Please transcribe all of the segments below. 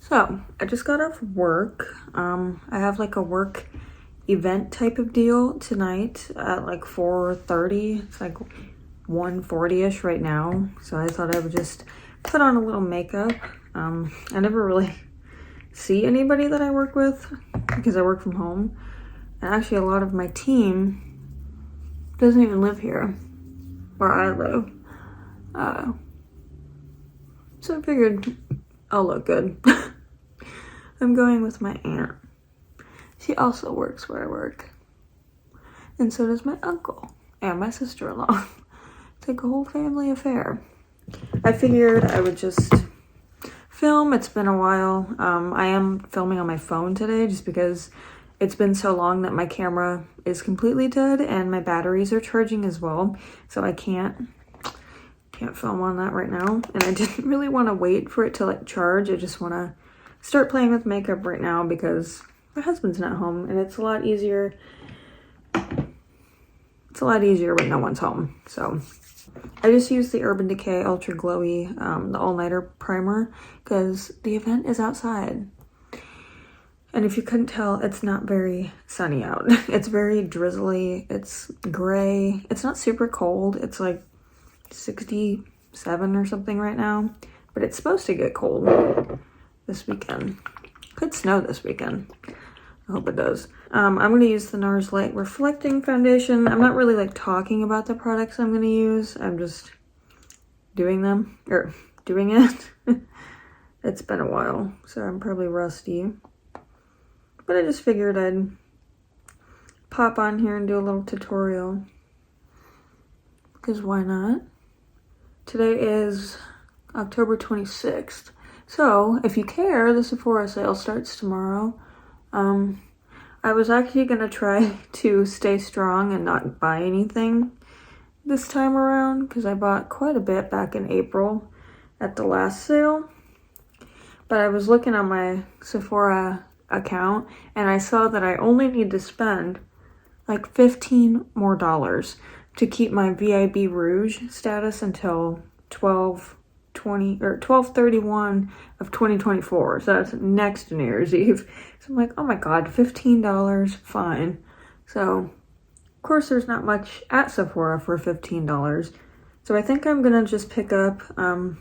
So I just got off work. I have like a work event type of deal tonight at like 4:30. It's like 1:40ish right now. So I thought I would just put on a little makeup. I never really see anybody that I work with because I work from home. And actually a lot of my team doesn't even live here where I live. So I figured I'll look good. I'm going with my aunt. She also works where I work. And so does my uncle and my sister-in-law. It's like a whole family affair. I figured I would just film. It's been a while. I am filming on my phone today just because it's been so long that my camera is completely dead and my batteries are charging as well. So I can't film on that right now. And I didn't really want to wait for it to like charge. I just want to start playing with makeup right now because my husband's not home and it's a lot easier. It's a lot easier when no one's home. So I just used the Urban Decay Ultra Glowy, the all-nighter primer because the event is outside. And if you couldn't tell, it's not very sunny out. It's very drizzly. It's gray. It's not super cold. It's like 67 or something right now. But it's supposed to get cold this weekend. Could snow this weekend. I hope it does. I'm going to use the NARS Light Reflecting Foundation. I'm not really like talking about the products I'm going to use. I'm just doing them, or doing it. It's been a while, so I'm probably rusty. But I just figured I'd pop on here and do a little tutorial. Because why not? Today is October 26th. So, if you care, the Sephora sale starts tomorrow. I was actually going to try to stay strong and not buy anything this time around because I bought quite a bit back in April at the last sale. But I was looking on my Sephora account and I saw that I only need to spend like $15 more to keep my VIB Rouge status until 12/31 of 2024. So that's next New Year's Eve. So I'm like, oh my god, $15, fine. So of course there's not much at Sephora for $15. So I think I'm gonna just pick up the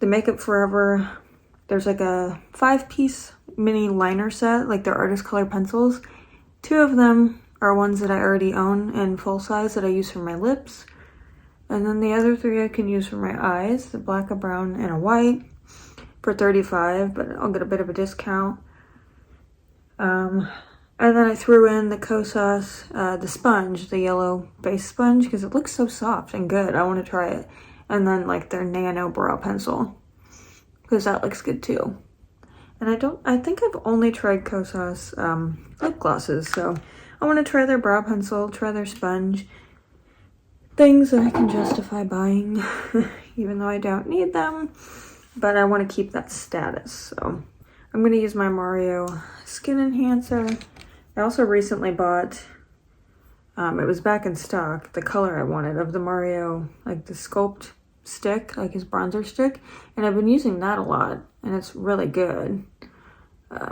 Makeup Forever. There's like a 5-piece mini liner set, like their artist color pencils. 2 of them are ones that I already own in full size that I use for my lips. And then the other 3 I can use for my eyes, the black, a brown, and a white for $35, but I'll get a bit of a discount. And then I threw in the Kosas, the sponge, the yellow base sponge, because it looks so soft and good. I want to try it. And then like their nano brow pencil, because that looks good too. And I think I've only tried Kosas lip glosses, so I want to try their brow pencil, try their sponge. Things that I can justify buying, even though I don't need them, but I want to keep that status. So I'm going to use my Mario Skin Enhancer. I also recently bought, it was back in stock, the color I wanted of the Mario, like the Sculpt stick, like his bronzer stick, and I've been using that a lot, and it's really good. But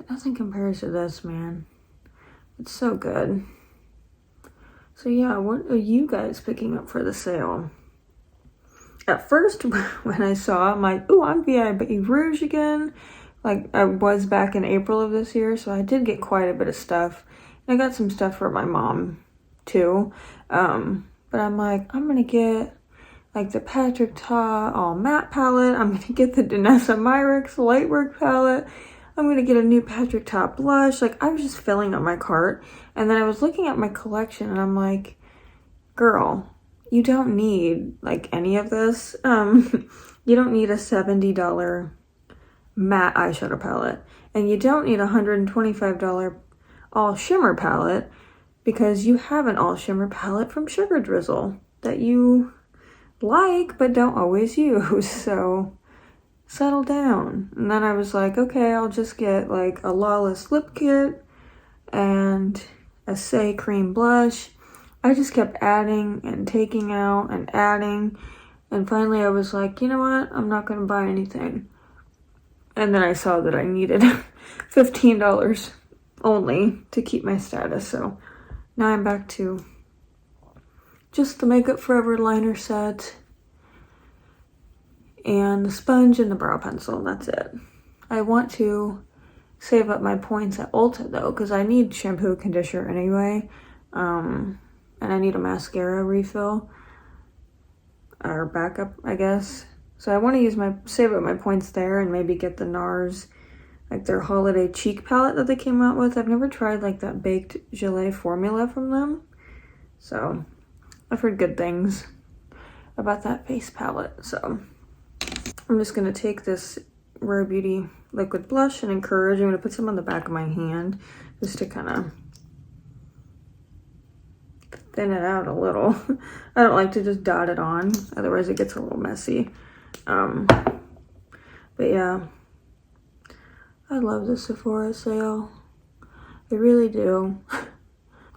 nothing compares to this, man. It's so good. So yeah, what are you guys picking up for the sale? At first, when I saw, I'm like, ooh, I'm VIB Rouge again. Like I was back in April of this year, so I did get quite a bit of stuff. And I got some stuff for my mom, too. But I'm like, I'm gonna get like the Patrick Ta All Matte palette. I'm gonna get the Danessa Myricks Lightwork palette. I'm gonna get a new Patrick Ta blush. Like, I was just filling up my cart. And then I was looking at my collection and I'm like, girl, you don't need like any of this. You don't need a $70 matte eyeshadow palette. And you don't need a $125 all shimmer palette because you have an all shimmer palette from Sugar Drizzle that you like but don't always use. So settle down. And then I was like, okay, I'll just get like a Lawless lip kit and a Say Cream blush. I just kept adding and taking out and adding. And finally I was like, you know what? I'm not going to buy anything. And then I saw that I needed $15 only to keep my status. So now I'm back to just the Makeup Forever liner set and the sponge and the brow pencil. That's it. I want to save up my points at Ulta though, because I need shampoo and conditioner anyway. And I need a mascara refill. Or backup, I guess. So I want to save up my points there and maybe get the NARS, like their holiday cheek palette that they came out with. I've never tried like that baked gelée formula from them. So I've heard good things about that face palette. So I'm just going to take this Rare Beauty liquid blush and Encourage. I'm going to put some on the back of my hand just to kind of thin it out a little. I don't like to just dot it on, otherwise it gets a little messy. But yeah, I love the Sephora sale. I really do.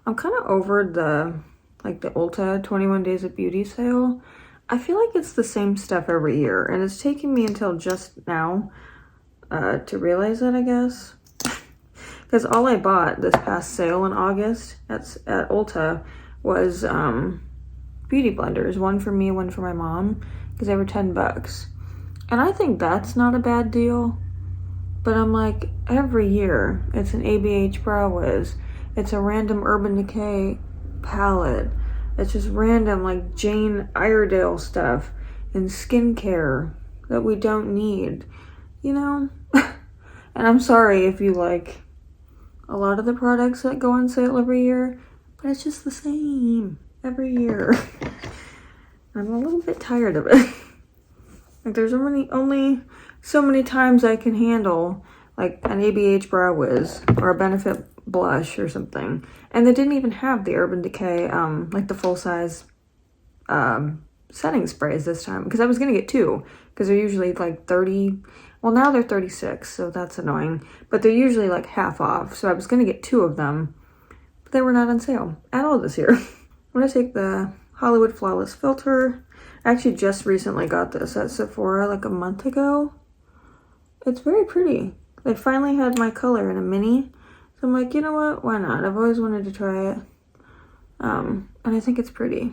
I'm kind of over the Ulta 21 Days of Beauty sale. I feel like it's the same stuff every year, and it's taking me until just now to realize that, I guess. Because all I bought this past sale in August at Ulta was beauty blenders, one for me, one for my mom, because they were $10. And I think that's not a bad deal. But I'm like, every year it's an ABH Brow Wiz, it's a random Urban Decay palette, it's just random like Jane Iredale stuff and skincare that we don't need, you know? And I'm sorry if you like a lot of the products that go on sale every year, but it's just the same every year. I'm a little bit tired of it. Like there's only so many times I can handle like an ABH Brow Wiz or a Benefit blush or something. And they didn't even have the Urban Decay, like the full size setting sprays this time. Because I was going to get two. Because they're usually like 30. Well, now they're 36, so that's annoying. But they're usually like half off. So I was going to get two of them. They were not on sale at all this year. I'm going to take the Hollywood Flawless Filter. I actually just recently got this at Sephora like a month ago. It's very pretty. They finally had my color in a mini. So I'm like, you know what? Why not? I've always wanted to try it. And I think it's pretty.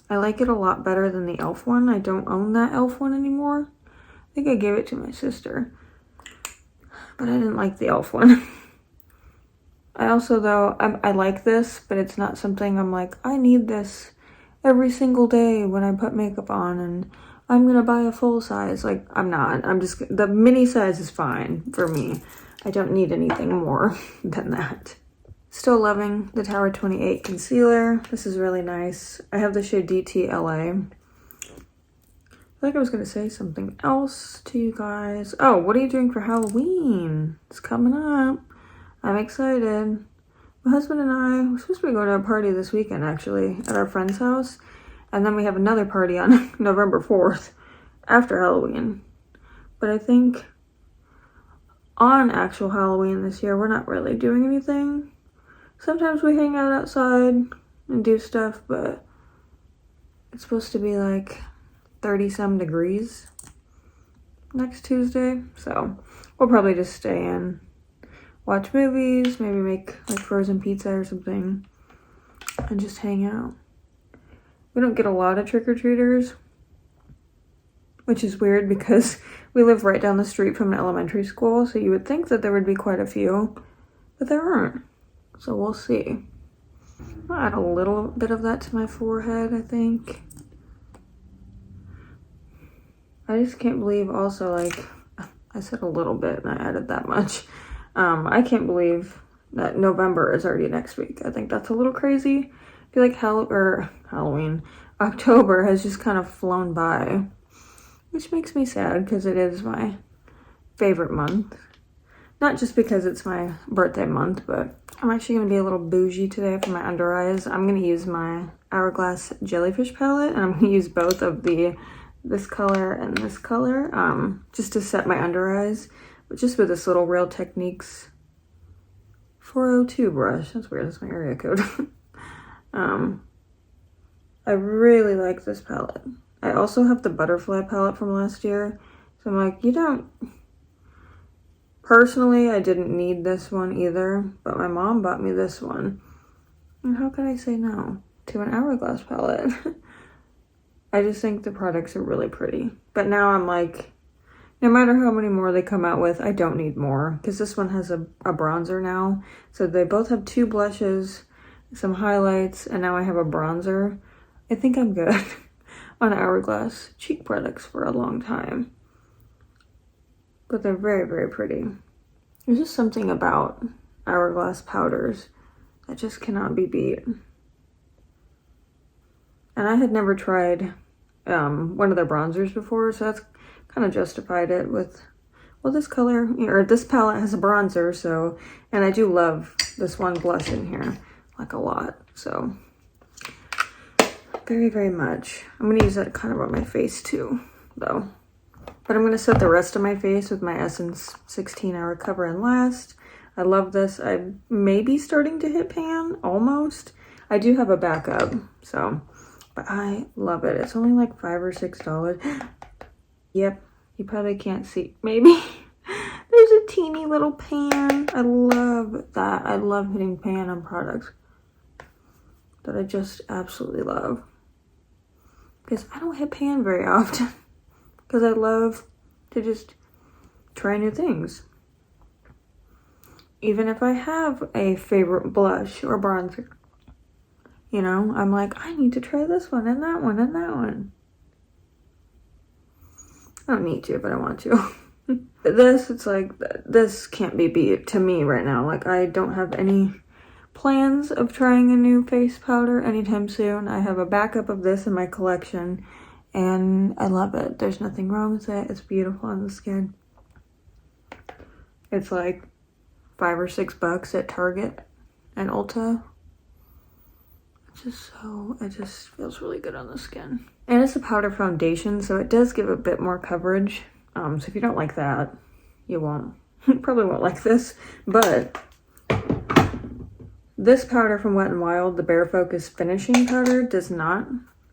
I like it a lot better than the e.l.f. one. I don't own that e.l.f. one anymore. I think I gave it to my sister. But I didn't like the e.l.f. one. I also, though, I like this, but it's not something I'm like, I need this every single day when I put makeup on and I'm gonna buy a full size. Like, I'm not. The mini size is fine for me. I don't need anything more than that. Still loving the Tower 28 concealer. This is really nice. I have the shade DT LA. I feel like I was gonna say something else to you guys. Oh, what are you doing for Halloween? It's coming up. I'm excited. My husband and I were supposed to be going to a party this weekend, actually, at our friend's house. And then we have another party on November 4th after Halloween. But I think on actual Halloween this year, we're not really doing anything. Sometimes we hang out outside and do stuff, but it's supposed to be like 30-some degrees next Tuesday. So we'll probably just stay in, watch movies, maybe make like frozen pizza or something, and just hang out. We don't get a lot of trick-or-treaters, which is weird because we live right down the street from an elementary school, so you would think that there would be quite a few, but there aren't. So we'll see. I'll add a little bit of that to my forehead, I think. I just can't believe also, like, I said a little bit and I added that much. I can't believe that November is already next week. I think that's a little crazy. I feel like Halloween, October has just kind of flown by, which makes me sad because it is my favorite month. Not just because it's my birthday month, but I'm actually going to be a little bougie today for my under eyes. I'm going to use my Hourglass Jellyfish palette, and I'm going to use both of this color and this color, just to set my under eyes, but just with this little Real Techniques 402 brush. That's weird, that's my area code. I really like this palette. I also have the butterfly palette from last year. So I'm like, you don't... Personally, I didn't need this one either, but my mom bought me this one. And how could I say no to an Hourglass palette? I just think the products are really pretty. But now I'm like, no matter how many more they come out with, I don't need more. Because this one has a bronzer now. So they both have 2 blushes, some highlights, and now I have a bronzer. I think I'm good on Hourglass cheek products for a long time. But they're very, very pretty. There's just something about Hourglass powders that just cannot be beat. And I had never tried one of their bronzers before, so that's kind of justified it with, well, this color, or this palette has a bronzer, so, and I do love this one blush in here, like a lot, so. Very, very much. I'm going to use that kind of on my face too, though. But I'm going to set the rest of my face with my Essence 16 Hour Cover and Last. I love this. I may be starting to hit pan, almost. I do have a backup, so, but I love it. It's only like $5 or $6. Yep, you probably can't see. Maybe. There's a teeny little pan. I love that. I love hitting pan on products that I just absolutely love. Because I don't hit pan very often. Because I love to just try new things. Even if I have a favorite blush or bronzer. You know, I'm like, I need to try this one and that one and that one. I don't need to, but I want to. This, it's like, this can't be beat to me right now. Like, I don't have any plans of trying a new face powder anytime soon. I have a backup of this in my collection, and I love it. There's nothing wrong with it. It's beautiful on the skin. It's like $5 or $6 at Target and Ulta. It just feels really good on the skin. And it's a powder foundation, so it does give a bit more coverage. So if you don't like that, you probably won't like this. But this powder from Wet n Wild, the Bare Focus Finishing Powder, does not.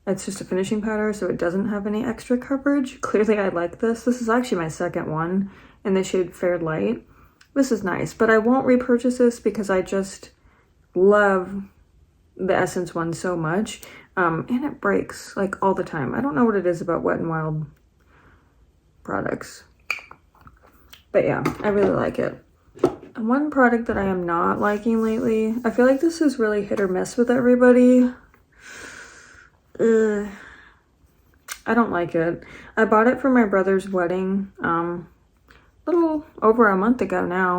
It's just a finishing powder, so it doesn't have any extra coverage. Clearly I like this. This is actually my second one in the shade Fair Light. This is nice, but I won't repurchase this because I just love the Essence one so much. And it breaks like all the time. I don't know what it is about Wet n Wild products. But yeah, I really like it. And one product that I am not liking lately, I feel like this is really hit or miss with everybody. I don't like it. I bought it for my brother's wedding a little over a month ago now,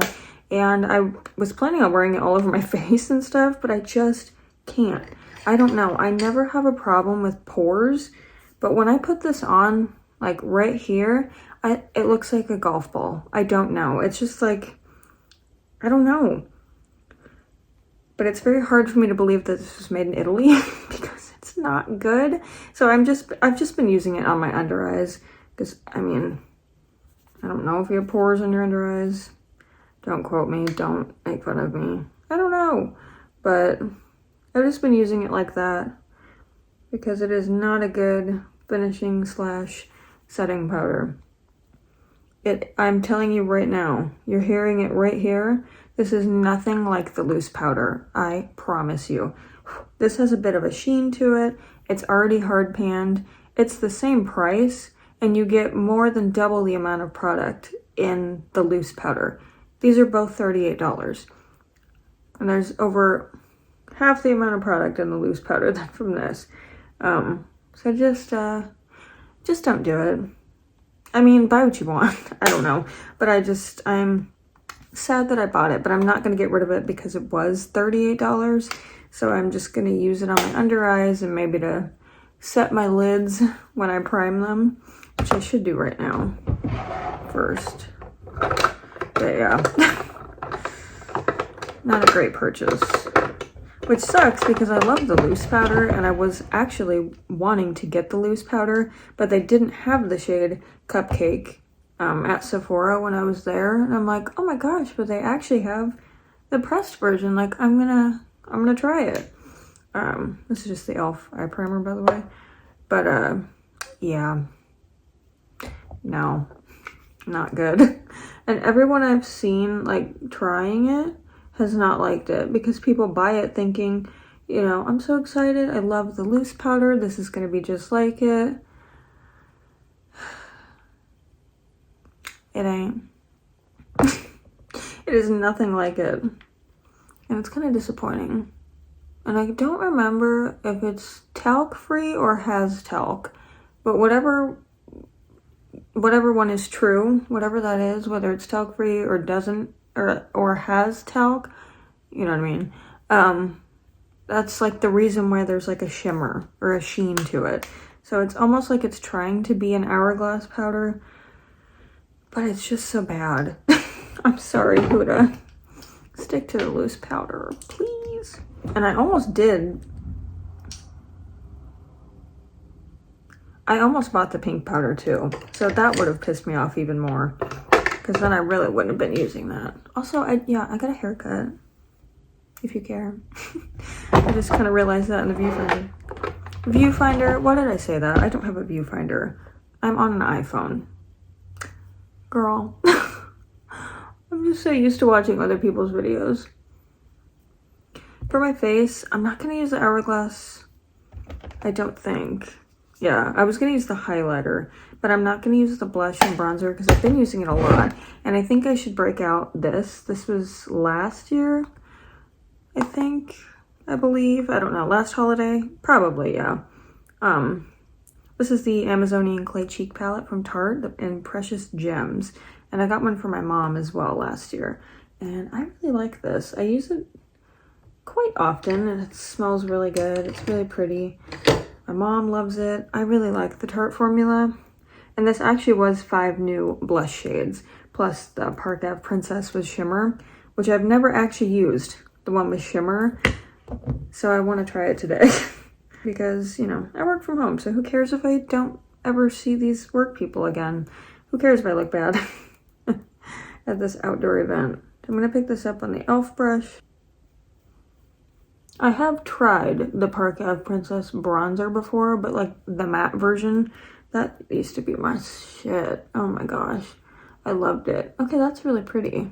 and I was planning on wearing it all over my face and stuff, but I just can't. I don't know. I never have a problem with pores, but when I put this on, like right here, it looks like a golf ball. I don't know. It's just like, I don't know. But it's very hard for me to believe that this was made in Italy because it's not good. So I've just been using it on my under eyes because, I mean, I don't know if you have pores on your under eyes. Don't quote me. Don't make fun of me. I don't know. But I've just been using it like that because it is not a good finishing / setting powder. I'm telling you right now, you're hearing it right here. This is nothing like the loose powder. I promise you. This has a bit of a sheen to it. It's already hard panned. It's the same price, and you get more than double the amount of product in the loose powder. These are both $38. And there's over half the amount of product in the loose powder than from this. So just don't do it. I mean, buy what you want. I don't know. But I'm sad that I bought it, but I'm not going to get rid of it because it was $38. So I'm just going to use it on my under eyes and maybe to set my lids when I prime them, which I should do right now first. But yeah, not a great purchase. Which sucks because I love the loose powder and I was actually wanting to get the loose powder, but they didn't have the shade Cupcake at Sephora when I was there. And I'm like, oh my gosh, but they actually have the pressed version. Like, I'm gonna try it. This is just the e.l.f. eye primer, by the way. But, yeah. No. Not good. And everyone I've seen, like, trying it has not liked it. Because people buy it thinking, you know, I'm so excited. I love the loose powder. This is going to be just like it. It ain't. It is nothing like it. And it's kind of disappointing. And I don't remember if it's talc free or has talc. But whatever one is true, whatever that is, whether it's talc free or doesn't or has talc, you know what I mean? That's like the reason why there's like a shimmer or a sheen to it. So it's almost like it's trying to be an hourglass powder, but it's just so bad. I'm sorry, Huda. Stick to the loose powder, please. And I almost did. I almost bought the pink powder too. So that would have pissed me off even more. Because then I really wouldn't have been using that. Also, I got a haircut. If you care. I just kind of realized that in the viewfinder. Viewfinder? Why did I say that? I don't have a viewfinder. I'm on an iPhone. Girl. I'm just so used to watching other people's videos. For my face, I'm not going to use the hourglass. I don't think. Yeah, I was going to use the highlighter, but I'm not going to use the blush and bronzer because I've been using it a lot. And I think I should break out this. This was last year, I believe. I don't know. Last holiday? Probably, yeah. This is the Amazonian Clay Cheek Palette from Tarte in Precious Gems. And I got one for my mom as well last year. And I really like this. I use it quite often and it smells really good. It's really pretty. My mom loves it. I really like the Tarte formula. And this actually was 5 new blush shades. Plus the Park Ave Princess was shimmer, which I've never actually used. The one with shimmer. So I want to try it today. Because, you know, I work from home. So who cares if I don't ever see these work people again? Who cares if I look bad at this outdoor event? I'm going to pick this up on the e.l.f. brush. I have tried the Park Ave Princess bronzer before, but like the matte version, that used to be my shit. Oh my gosh. I loved it. Okay, that's really pretty.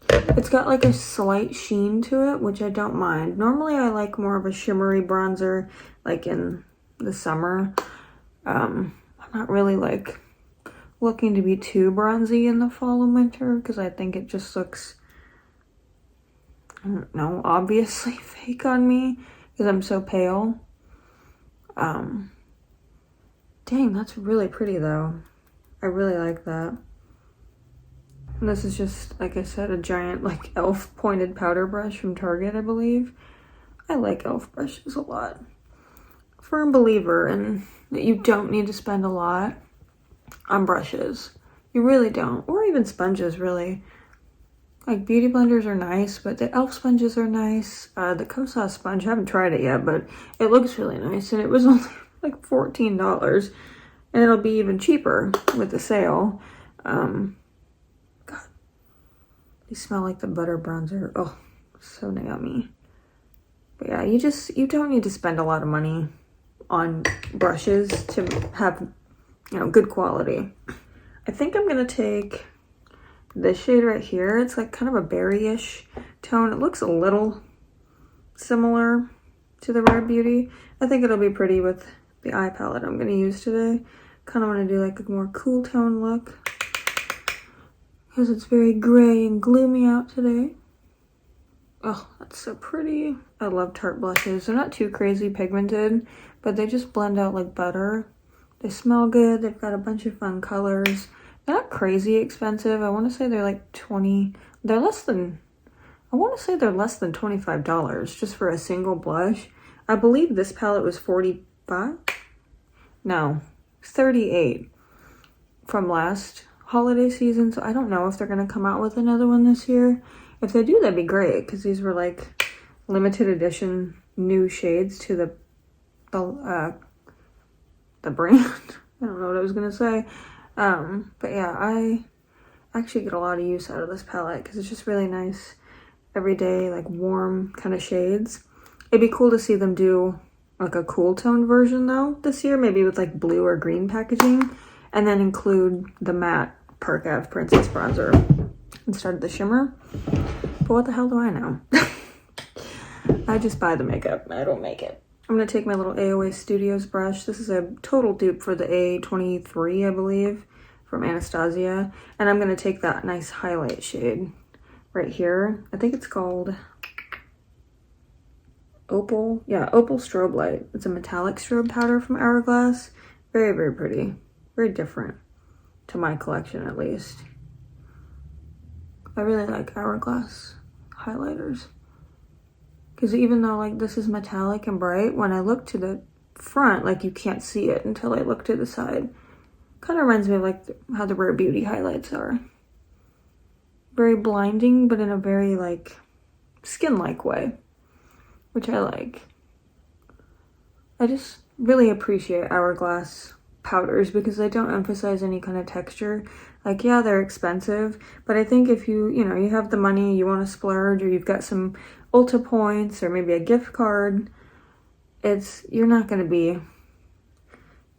It's got like a slight sheen to it, which I don't mind. Normally I like more of a shimmery bronzer, like in the summer. I'm not really like looking to be too bronzy in the fall and winter because I think it just looks, I don't know, obviously fake on me because I'm so pale. Dang, that's really pretty though. I really like that. And this is just, like I said, a giant like e.l.f. pointed powder brush from Target, I believe. I like e.l.f. brushes a lot. Firm believer in that you don't need to spend a lot on brushes. You really don't. Or even sponges, really. Like, beauty blenders are nice, but the e.l.f. sponges are nice. The Kosas sponge, I haven't tried it yet, but it looks really nice. And it was only like $14. And it'll be even cheaper with the sale. God. They smell like the butter bronzer. Oh, so yummy. But yeah, you don't need to spend a lot of money on brushes to have, you know, good quality. I think I'm going to take this shade right here. It's like kind of a berry-ish tone. It looks a little similar to the Rare Beauty. I think it'll be pretty with the eye palette I'm going to use today. Kind of want to do like a more cool tone look because it's very gray and gloomy out today. Oh, that's so pretty. I love Tarte blushes. They're not too crazy pigmented, but they just blend out like butter. They smell good. They've got a bunch of fun colors. They're not crazy expensive. I want to say they're like they're less than $25 just for a single blush. I believe this palette was $45? No, $38 from last holiday season. So I don't know if they're going to come out with another one this year. If they do, that'd be great because these were like limited edition new shades to the brand. I don't know what I was going to say. But yeah, I actually get a lot of use out of this palette because it's just really nice. everyday, like warm kind of shades. It'd be cool to see them do like a cool tone version though this year, maybe with like blue or green packaging, and then include the matte Park Ave Princess bronzer instead of the shimmer. But what the hell do I know? I just buy the makeup, I don't make it. I'm gonna take my little AOA Studios brush. This is a total dupe for the A23, I believe, from Anastasia. And I'm gonna take that nice highlight shade right here. I think it's called Opal. Yeah, Opal Strobe Light. It's a metallic strobe powder from Hourglass. Very, very pretty. Very different to my collection, at least. I really like Hourglass highlighters. Because even though like this is metallic and bright, when I look to the front, like you can't see it until I look to the side. Kind of reminds me of like how the Rare Beauty highlights are. Very blinding, but in a very like skin-like way, which I like. I just really appreciate Hourglass powders because they don't emphasize any kind of texture. Like, yeah, they're expensive, but I think if you know, you have the money, you want to splurge, or you've got some Ulta points, or maybe a gift card, you're not going to be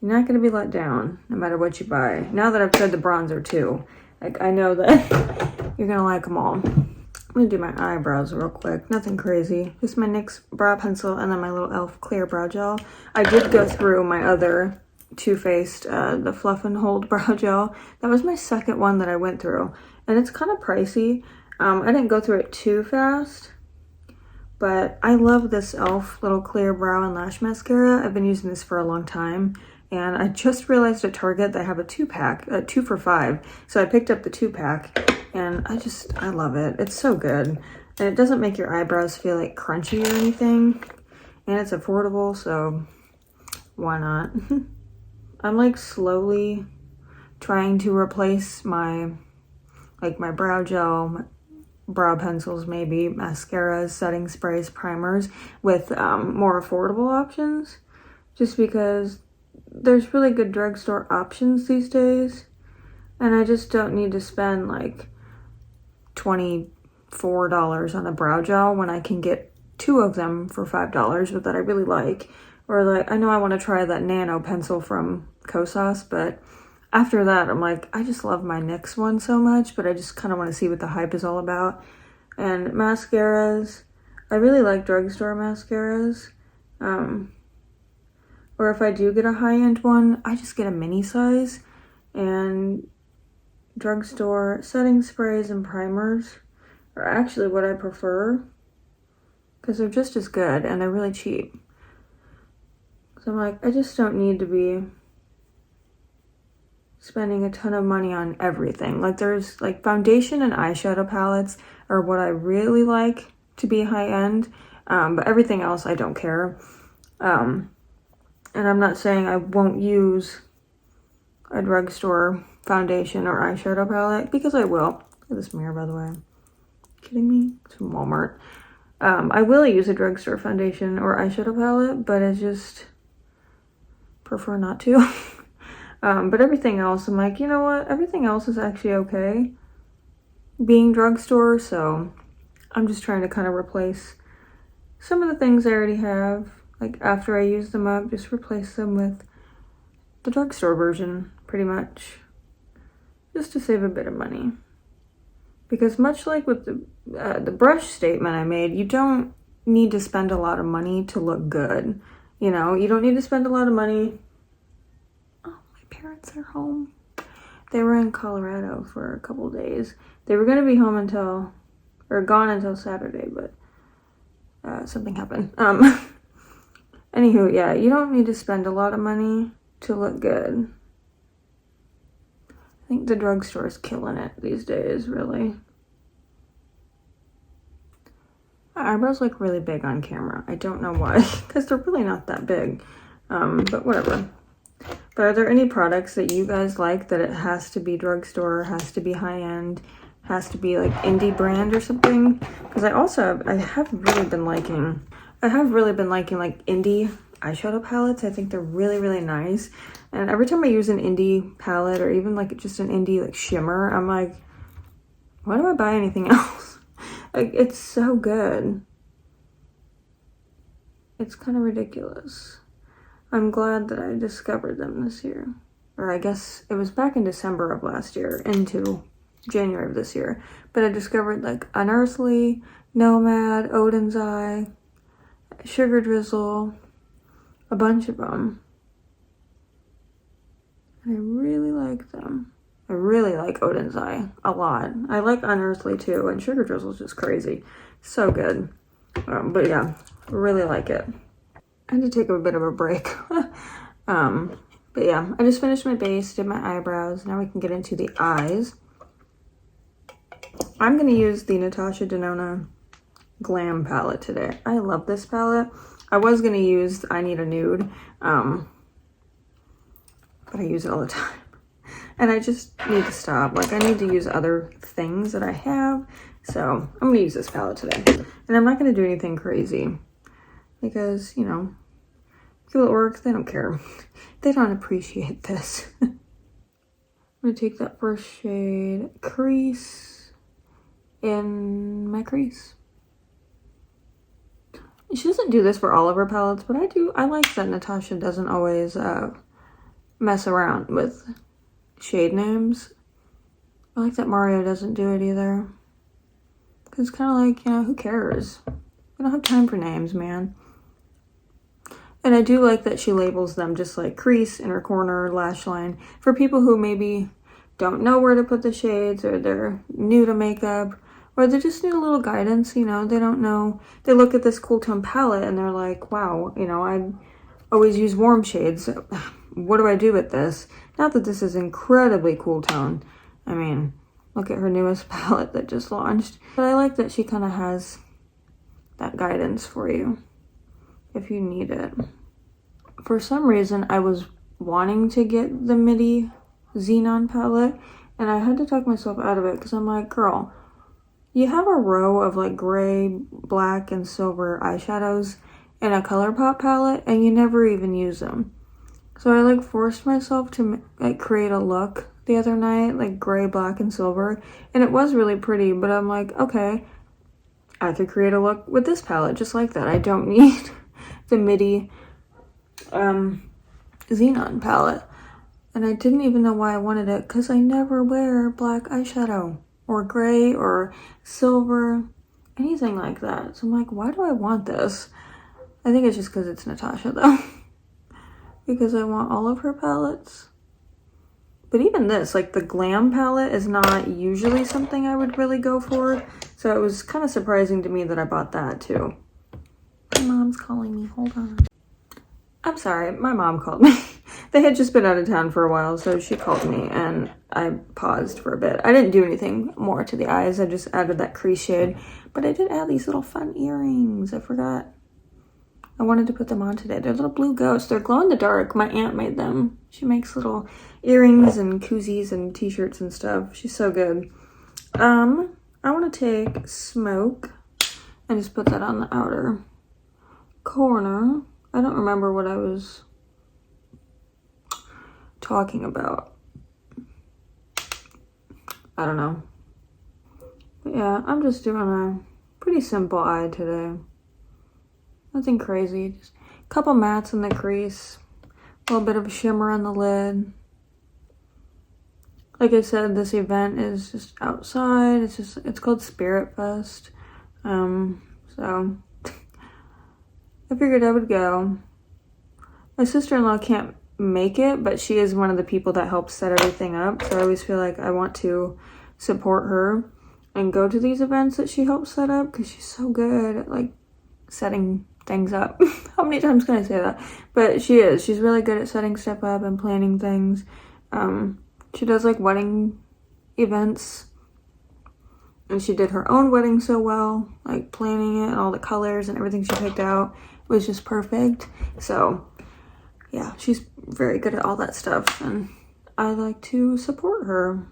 let down no matter what you buy. Now that I've tried the bronzer too, like I know that you're going to like them all. I'm going to do my eyebrows real quick. Nothing crazy. Just my NYX brow pencil and then my little e.l.f. clear brow gel. I did go through my other Too Faced, the Fluff and Hold brow gel. That was my second one that I went through, and it's kind of pricey. I didn't go through it too fast, but I love this e.l.f. little clear brow and lash mascara. I've been using this for a long time, and I just realized at Target they have a 2-pack, 2 for $5. So I picked up the 2-pack, and I love it. It's so good, and it doesn't make your eyebrows feel like crunchy or anything, and it's affordable, so why not? I'm like slowly trying to replace my brow gel, brow pencils, maybe mascaras, setting sprays, primers with more affordable options, just because there's really good drugstore options these days, and I just don't need to spend like $24 on a brow gel when I can get 2 of them for $5 that I really like. Or like, I know I want to try that nano pencil from Kosas, but after that, I'm like, I just love my NYX one so much, but I just kind of want to see what the hype is all about. And mascaras, I really like drugstore mascaras. Or if I do get a high-end one, I just get a mini size. And drugstore setting sprays and primers are actually what I prefer, because they're just as good and they're really cheap. So I'm like, I just don't need to be spending a ton of money on everything. Like there's like foundation and eyeshadow palettes are what I really like to be high-end, but everything else I don't care. And I'm not saying I won't use a drugstore foundation or eyeshadow palette, because I will. Look at this mirror, by the way. Kidding me? It's from Walmart. I will use a drugstore foundation or eyeshadow palette, but I just prefer not to. But everything else, I'm like, you know what? Everything else is actually okay being drugstore, so I'm just trying to kind of replace some of the things I already have. Like after I use them up, just replace them with the drugstore version, pretty much, just to save a bit of money. Because much like with the brush statement I made, you don't need to spend a lot of money to look good. You know, you don't need to spend a lot of money. Oh, my parents are home. They were in Colorado for a couple days. They were going to be home gone until Saturday, but something happened. Anywho, yeah, you don't need to spend a lot of money to look good. I think the drugstore is killing it these days, really. My eyebrows look really big on camera. I don't know why, because they're really not that big, but whatever. But are there any products that you guys like that it has to be drugstore, has to be high-end, has to be like indie brand or something? Because I have really been liking like indie eyeshadow palettes. I think they're really, really nice. And every time I use an indie palette or even like just an indie like shimmer, I'm like, why do I buy anything else? Like, it's so good. It's kind of ridiculous. I'm glad that I discovered them this year. Or I guess it was back in December of last year into January of this year. But I discovered like Unearthly, Nomad, Odin's Eye, Sugar Drizzle, a bunch of them. And I really like them. I really like Odin's Eye a lot. I like Unearthly too, and Sugar Drizzle is just crazy. So good. But yeah, really like it. I had to take a bit of a break. But yeah, I just finished my base, did my eyebrows. Now we can get into the eyes. I'm going to use the Natasha Denona Glam palette today. I love this palette. I was going to use I Need a Nude, but I use it all the time. And I just need to stop. Like, I need to use other things that I have. So I'm going to use this palette today. And I'm not going to do anything crazy. Because, you know, people at work, they don't care. They don't appreciate this. I'm going to take that first shade, Crease, in my crease. She doesn't do this for all of her palettes, but I like that Natasha doesn't always mess around with shade names. I like that Mario doesn't do it either. Because it's kind of like, you know, who cares? We don't have time for names, man. And I do like that she labels them just like crease, inner corner, lash line. For people who maybe don't know where to put the shades, or they're new to makeup, or they just need a little guidance, you know, they don't know. They look at this cool tone palette and they're like, wow, you know, I always use warm shades. What do I do with this? Not that this is incredibly cool tone. I mean, look at her newest palette that just launched. But I like that she kind of has that guidance for you if you need it. For some reason, I was wanting to get the MIDI Xenon palette, and I had to talk myself out of it because I'm like, girl, you have a row of like gray, black, and silver eyeshadows in a ColourPop palette, and you never even use them. So I like forced myself to like create a look the other night, like gray, black, and silver, and it was really pretty, but I'm like, okay, I could create a look with this palette just like that. I don't need the MIDI Xenon palette. And I didn't even know why I wanted it, because I never wear black eyeshadow or gray or silver, anything like that. So I'm like, why do I want this? I think it's just because it's Natasha though. Because I want all of her palettes. But even this, like the Glam palette, is not usually something I would really go for. So it was kind of surprising to me that I bought that too. My mom's calling me, hold on. I'm sorry, my mom called me. They had just been out of town for a while, so she called me and I paused for a bit. I didn't do anything more to the eyes. I just added that crease shade. But I did add these little fun earrings. I forgot. I wanted to put them on today. They're little blue ghosts. They're glow in the dark. My aunt made them. She makes little earrings and koozies and t-shirts and stuff. She's so good. I want to take Smoke and just put that on the outer corner. I don't remember what I was talking about. I don't know. But yeah, I'm just doing a pretty simple eye today. Nothing crazy. Just a couple mattes in the crease. A little bit of a shimmer on the lid. Like I said, this event is just outside. It's called Spirit Fest. So I figured I would go. My sister-in-law can't make it, but she is one of the people that helps set everything up. So I always feel like I want to support her and go to these events that she helps set up, because she's so good at like setting things up. How many times can I say that? But she is. She's really good at setting stuff up and planning things. She does like wedding events. And she did her own wedding so well, like planning it and all the colors and everything she picked out was just perfect. So yeah, she's very good at all that stuff, and I like to support her,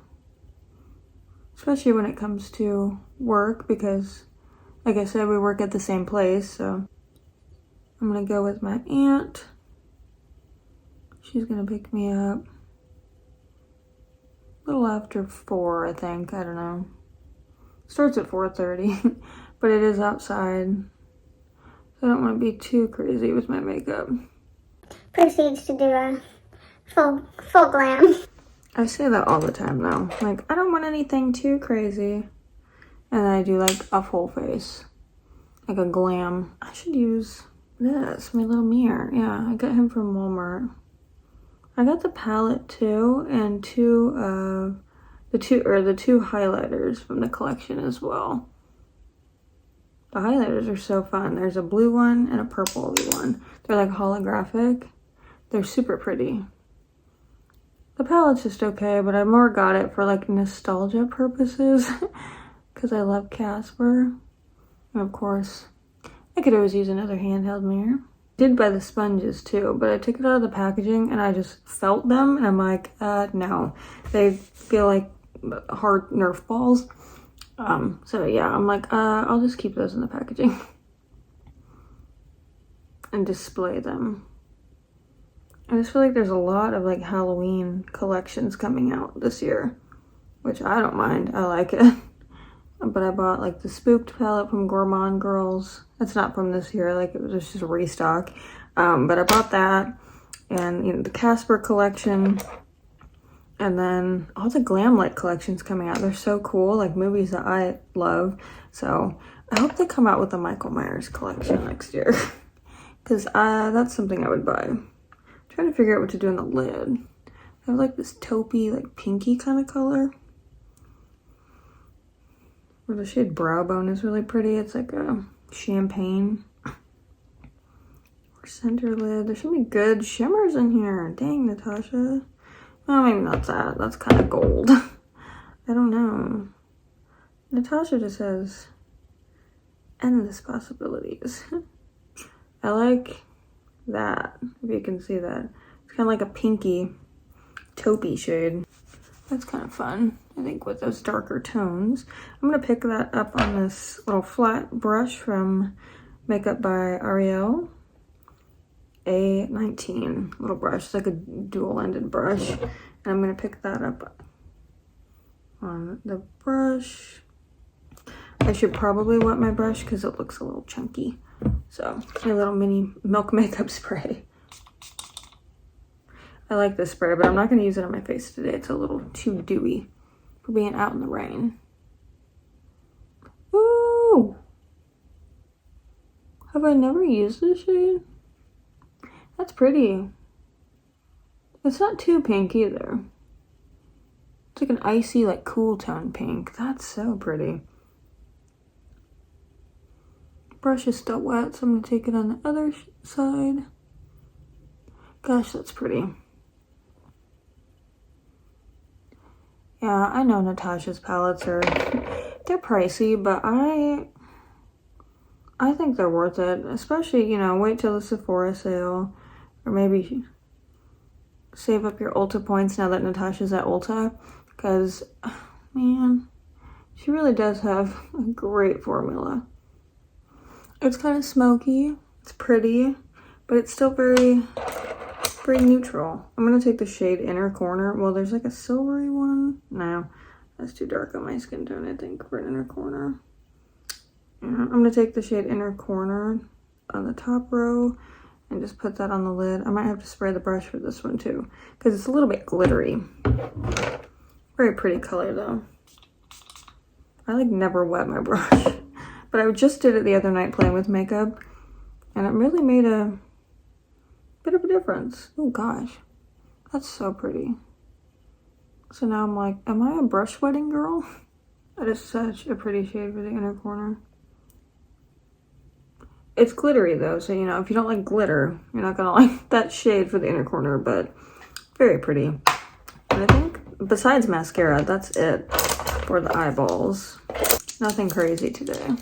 especially when it comes to work, because like I said, we work at the same place. So I'm gonna go with my aunt. She's gonna pick me up a little after 4, I think. I don't know. Starts at 4:30, but it is outside. So I don't want to be too crazy with my makeup. Proceeds to do a full glam. I say that all the time though. Like, I don't want anything too crazy. And then I do like a full face. Like a glam. I should use this, my little mirror. Yeah, I got him from Walmart. I got the palette too, and the two highlighters from the collection as well. The highlighters are so fun. There's a blue one and a purple one. They're like holographic. They're super pretty. The palette's just okay, but I more got it for like nostalgia purposes because I love Casper. And of course, I could always use another handheld mirror. Did buy the sponges too, but I took it out of the packaging and I just felt them and I'm like, no. They feel like hard Nerf balls. So yeah, I'm like, I'll just keep those in the packaging and display them. I just feel like there's a lot of like Halloween collections coming out this year, which I don't mind. I like it. But I bought like the Spooked palette from Gourmand Girls. It's not from this year, like it was just a restock. But I bought that, and you know, the Casper collection, and then all the Glamlight collections coming out. They're so cool, like movies that I love. So I hope they come out with the Michael Myers collection next year, because that's something I would buy. Trying to figure out what to do in the lid. I have like this taupey, like pinky kind of color. Where the shade Brow Bone is really pretty. It's like a champagne. Or center lid. There should be good shimmers in here. Dang, Natasha. Well, maybe not that. That's kind of gold. I don't know. Natasha just has endless possibilities. I like that, if you can see that. It's kind of like a pinky taupey shade. That's kind of fun, I think, with those darker tones. I'm going to pick that up on this little flat brush from Makeup by Ariel. A19 little brush. It's like a dual-ended brush. And I'm going to pick that up on the brush. I should probably wet my brush because it looks a little chunky. So, a little mini Milk makeup spray. I like this spray, but I'm not going to use it on my face today. It's a little too dewy for being out in the rain. Ooh! Have I never used this shade? That's pretty. It's not too pink either. It's like an icy, like cool tone pink. That's so pretty. Brush is still wet, so I'm going to take it on the other side. Gosh, that's pretty. Yeah, I know Natasha's palettes they're pricey, but I think they're worth it. Especially, you know, wait till the Sephora sale. Or maybe save up your Ulta points now that Natasha's at Ulta. Because, man, she really does have a great formula. It's kind of smoky, it's pretty, but it's still very neutral. I'm going to take the shade Inner Corner. Well, there's like a silvery one. No, that's too dark on my skin tone, I think, for an Inner Corner. Yeah, I'm going to take the shade Inner Corner on the top row and just put that on the lid. I might have to spray the brush for this one too, because it's a little bit glittery. Very pretty color though. I like never wet my brush. But I just did it the other night playing with makeup, and it really made a bit of a difference. Oh gosh, that's so pretty. So now I'm like, am I a brush wetting girl? That is such a pretty shade for the Inner Corner. It's glittery though, so you know, if you don't like glitter, you're not gonna like that shade for the Inner Corner, but very pretty. And I think besides mascara, that's it for the eyeballs. Nothing crazy today.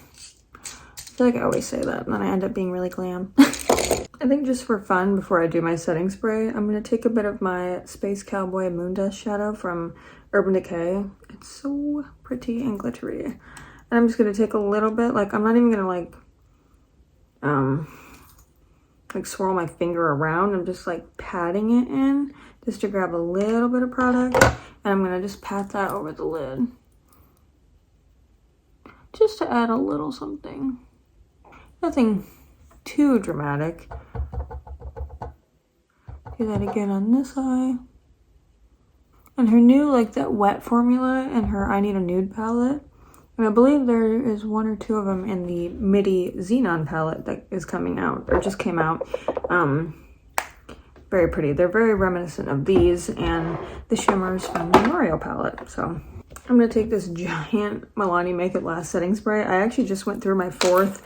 I feel like I always say that, and then I end up being really glam. I think just for fun, before I do my setting spray, I'm going to take a bit of my Space Cowboy Moondust shadow from Urban Decay. It's so pretty and glittery. And I'm just going to take a little bit, like, I'm not even going to, like swirl my finger around. I'm just, like, patting it in, just to grab a little bit of product. And I'm going to just pat that over the lid. just to add a little something. Nothing too dramatic. Do that again on this eye. And her new, like, that wet formula in her I Need a Nude palette. And I believe there is 1 or 2 of them in the Midi Xenon palette that is coming out, or just came out. Very pretty. They're very reminiscent of these and the shimmers from the Mario palette. So I'm going to take this giant Milani Make It Last setting spray. I actually just went through my 4th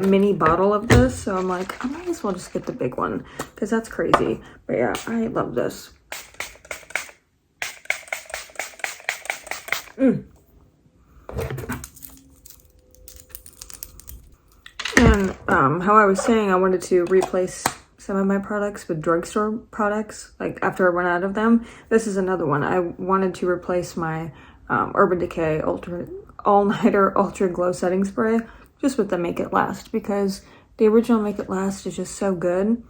mini bottle of this, so I'm like, I might as well just get the big one, because that's crazy. But yeah, I love this. And how I was saying, I wanted to replace some of my products with drugstore products, like after I run out of them. This is another one. I wanted to replace my Urban Decay All-Nighter Ultra Glow Setting Spray just with the Make It Last, because the original Make It Last is just so good.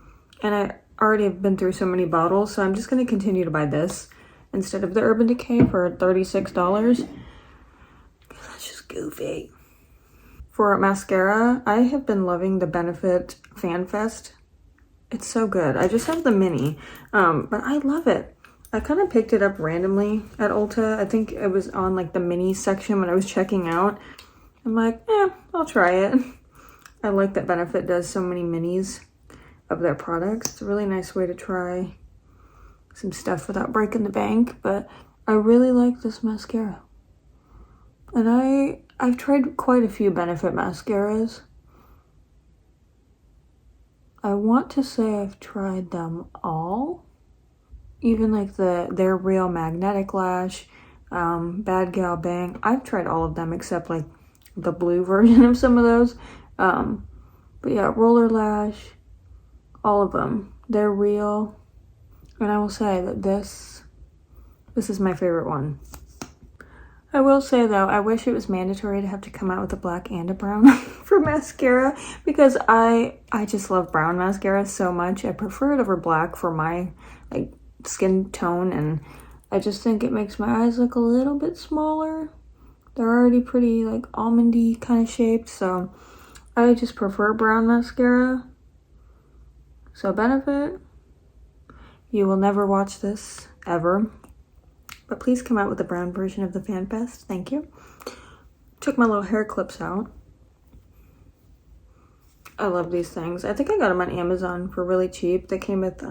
And I already have been through so many bottles, so I'm just going to continue to buy this instead of the Urban Decay for $36. That's just goofy. For mascara, I have been loving the Benefit Fan Fest. It's so good. I just have the mini, but I love it. I kind of picked it up randomly at Ulta. I think it was on like the mini section when I was checking out. I'm like, I'll try it. I like that Benefit does so many minis of their products. It's a really nice way to try some stuff without breaking the bank, but I really like this mascara. And I've tried quite a few Benefit mascaras. I want to say I've tried them all. Even like their Real Magnetic Lash, Bad Gal Bang. I've tried all of them except like the blue version of some of those. But yeah, Roller Lash, all of them. They're real. And I will say that this is my favorite one. I will say though, I wish it was mandatory to have to come out with a black and a brown for mascara, because I just love brown mascara so much. I prefer it over black for my like skin tone, and I just think it makes my eyes look a little bit smaller. They're already pretty like almondy kind of shaped, so I just prefer brown mascara. So Benefit, you will never watch this ever, but please come out with a brown version of the Fan Fest. Thank you. Took my little hair clips out. I love these things. I think I got them on Amazon for really cheap. They came with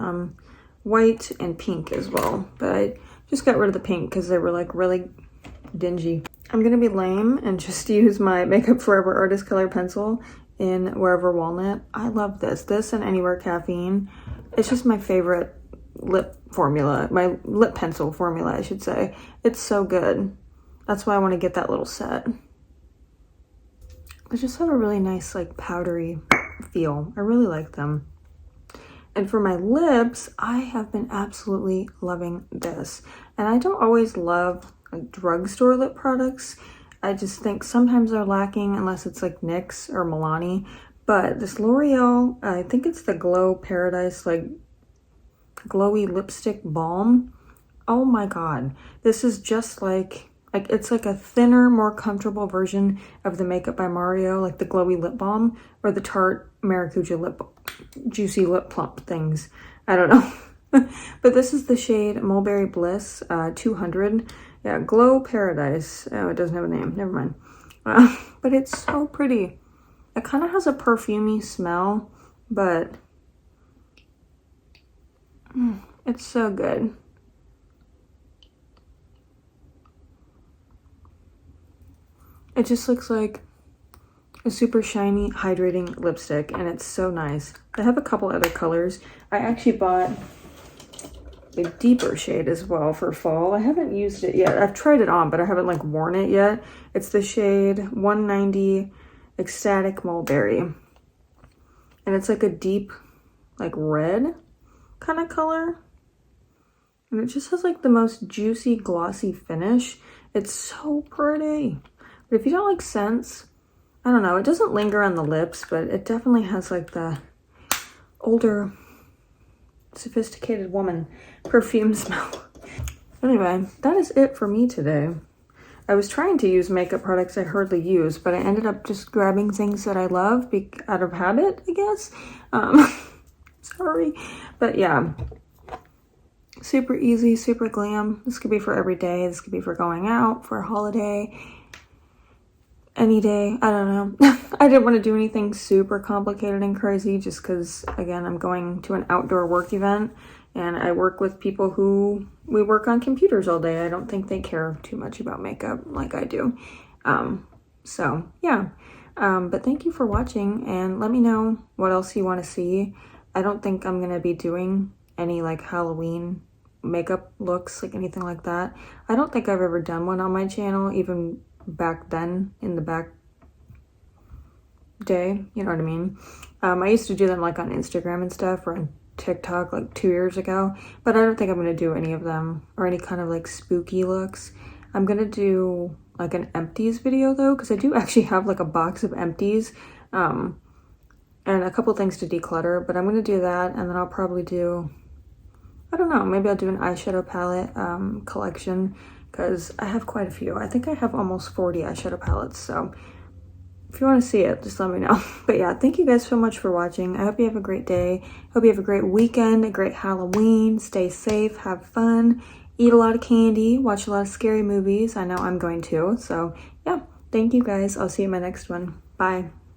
white and pink as well, but I just got rid of the pink because they were like really dingy. I'm gonna be lame and just use my Makeup Forever Artist Color Pencil in Wherever Walnut. I love this and Anywhere Caffeine. It's just my favorite lip formula, my lip pencil formula, I should say. It's so good. That's why I want to get that little set. They just have a really nice like powdery feel. I really like them. And for my lips, I have been absolutely loving this. And I don't always love like drugstore lip products. I just think sometimes they're lacking unless it's like NYX or Milani. But this L'Oreal, I think it's the Glow Paradise like glowy lipstick balm. Oh my god, this is just like it's like a thinner, more comfortable version of the Makeup by Mario, like the glowy lip balm or the Tarte Maracuja lip juicy lip plump things. I don't know. But this is the shade Mulberry Bliss 200. Yeah, Glow Paradise. Oh, it doesn't have a name, never mind. But it's so pretty. It kind of has a perfumey smell, but it's so good. It just looks like a super shiny, hydrating lipstick, and it's so nice. I have a couple other colors. I actually bought a deeper shade as well for fall. I haven't used it yet. I've tried it on, but I haven't like worn it yet. It's the shade 190 Ecstatic Mulberry. And it's like a deep, like red kind of color, and it just has like the most juicy glossy finish. It's so pretty. But if you don't like scents, I don't know, it doesn't linger on the lips, but it definitely has like the older sophisticated woman perfume smell. Anyway, that is it for me today. I was trying to use makeup products I hardly use, but I ended up just grabbing things that I love out of habit, I guess. Sorry. But yeah, super easy, super glam. This could be for every day. This could be for going out, for a holiday, any day. I don't know. I didn't want to do anything super complicated and crazy just because, again, I'm going to an outdoor work event and I work with people who we work on computers all day. I don't think they care too much about makeup like I do. So yeah. But thank you for watching and let me know what else you want to see. I don't think I'm going to be doing any like Halloween makeup looks, like anything like that. I don't think I've ever done one on my channel, even back then in the back day, you know what I mean? I used to do them like on Instagram and stuff or on TikTok like 2 years ago, but I don't think I'm going to do any of them or any kind of like spooky looks. I'm going to do like an empties video though, because I do actually have like a box of empties and a couple things to declutter, but I'm going to do that and then I'll probably do, I don't know, maybe I'll do an eyeshadow palette collection because I have quite a few. I think I have almost 40 eyeshadow palettes, so if you want to see it, just let me know. But yeah, thank you guys so much for watching. I hope you have a great day. Hope you have a great weekend, a great Halloween. Stay safe, have fun, eat a lot of candy, watch a lot of scary movies. I know I'm going to. So yeah, thank you guys. I'll see you in my next one. Bye.